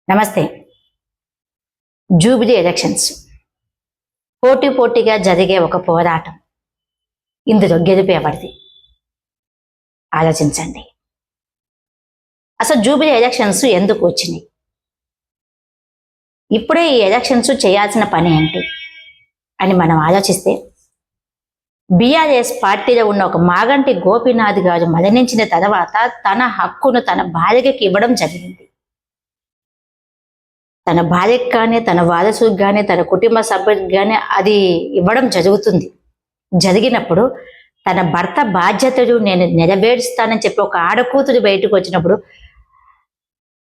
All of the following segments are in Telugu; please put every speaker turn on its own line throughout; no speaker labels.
నమస్తే. జూబిలీ ఎలక్షన్స్ పోటీగా జరిగే ఒక పోరాటం. ఇందులో గెలుపు ఎవరిది? ఆలోచించండి. అసలు జూబిలీ ఎలక్షన్స్ ఎందుకు వచ్చినాయి? ఇప్పుడే ఈ ఎలక్షన్స్ చేయాల్సిన పని ఏంటి అని మనం ఆలోచిస్తే, బీఆర్ఎస్ పార్టీలో ఉన్న ఒక మాగంటి గోపీనాథ్ గారు మరణించిన తర్వాత తన హక్కును తన భార్యకి ఇవ్వడం జరిగింది. తన భార్యకు కానీ, తన వారసుకు కానీ, తన కుటుంబ సభ్యులకు కానీ అది ఇవ్వడం జరుగుతుంది. జరిగినప్పుడు తన భర్త బాధ్యతలు నేను నెరవేరుస్తానని చెప్పి ఒక ఆడకూతురు బయటకు వచ్చినప్పుడు,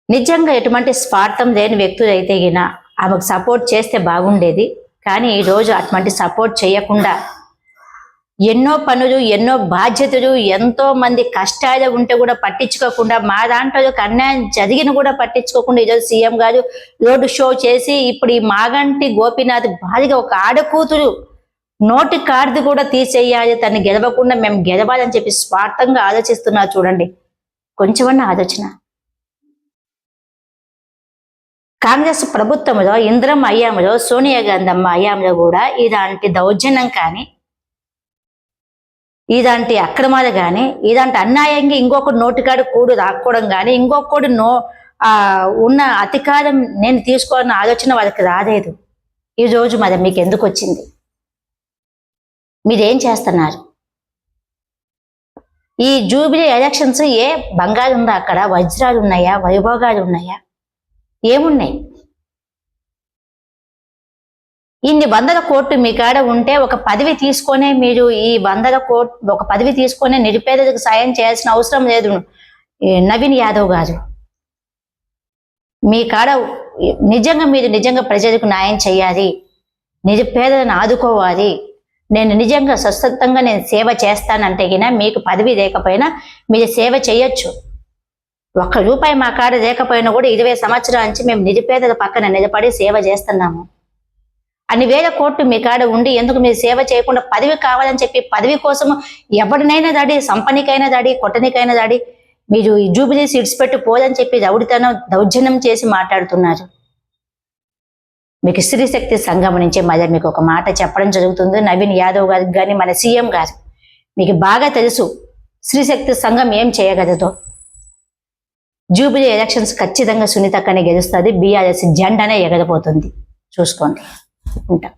నిజంగా ఎటువంటి స్వార్థం లేని వ్యక్తులు అయితే గిన ఆమెకు సపోర్ట్ చేస్తే బాగుండేది. కానీ ఈరోజు అటువంటి సపోర్ట్ చేయకుండా ఎన్నో పనులు, ఎన్నో బాధ్యతలు, ఎంతో మంది కష్టాలు ఉంటే కూడా పట్టించుకోకుండా, మా దాంట్లో అన్యాయం జరిగిన కూడా పట్టించుకోకుండా ఈరోజు సీఎం గారు రోడ్డు షో చేసి ఇప్పుడు ఈ మాగంటి గోపీనాథ్ భారీగా ఒక ఆడకూతురు నోటి కార్డు కూడా తీసేయాలి, తను గెలవకుండా మేము గెలవాలని చెప్పి స్వార్థంగా ఆలోచిస్తున్నారు. చూడండి, కొంచెమన్నా ఆలోచన. కాంగ్రెస్ ప్రభుత్వంలో ఇందిరమ్మ అయ్యాములో, సోనియా గాంధీ అయ్యాములో కూడా ఇలాంటి దౌర్జన్యం కానీ, ఇలాంటి అక్రమాలు కానీ, ఇలాంటి అన్యాయంగా ఇంకొకటి నోటికాడు కూడు రాకపోవడం కానీ, ఇంకొకటి ఉన్న అధికారం నేను తీసుకోవాలన్న ఆలోచన వాళ్ళకి రాలేదు. ఈరోజు మరి మీకు ఎందుకు వచ్చింది? మీరేం చేస్తున్నారు? ఈ జూబిలీ ఎలక్షన్స్ ఏ బంగారు ఉందా? అక్కడ వజ్రాలు ఉన్నాయా? వైభోగాలు ఉన్నాయా? ఏమున్నాయి? ఇన్ని 100 కోట్లు మీ కాడ ఉంటే ఒక పదవి తీసుకొనే మీరు ఈ 100 కోట్లు ఒక పదవి తీసుకొని నిరుపేదలకు సాయం చేయాల్సిన అవసరం లేదు. నవీన్ యాదవ్ గారు, మీ కాడ మీరు నిజంగా ప్రజలకు న్యాయం చేయాలి, నిరుపేదలను ఆదుకోవాలి, నేను నిజంగా స్వస్థతంగా నేను సేవ చేస్తానంటే గినా మీకు పదవి లేకపోయినా మీరు సేవ చేయొచ్చు. ₹1 మా కాడ లేకపోయినా కూడా 20 సంవత్సరాల నుంచి మేము నిరుపేదల పక్కన నిలబడి సేవ చేస్తున్నాము. అన్ని వేల కోట్లు మీ కాడ ఉండి ఎందుకు మీరు సేవ చేయకుండా పదవి కావాలని చెప్పి పదవి కోసం ఎవరినైనా దాడి, సంపనికైనా దాడి, కొట్టనికైనా దాడి, మీరు ఈ జూబిలీ సీట్స్ పెట్టి పోదని చెప్పి రౌడితనం దౌర్జన్యం చేసి మాట్లాడుతున్నారు. మీకు స్త్రీశక్తి సంఘం నుంచి మళ్ళీ మీకు ఒక మాట చెప్పడం జరుగుతుంది. నవీన్ యాదవ్ గారికి కానీ మన సీఎం గారు మీకు బాగా తెలుసు స్త్రీశక్తి సంఘం ఏం చేయగలదో. జూబిలీ ఎలక్షన్స్ ఖచ్చితంగా సునీతక్కనే గెలుస్తుంది. బీఆర్ఎస్ జెండానే ఎగరబోతుంది. చూసుకోండి. ఉంటా.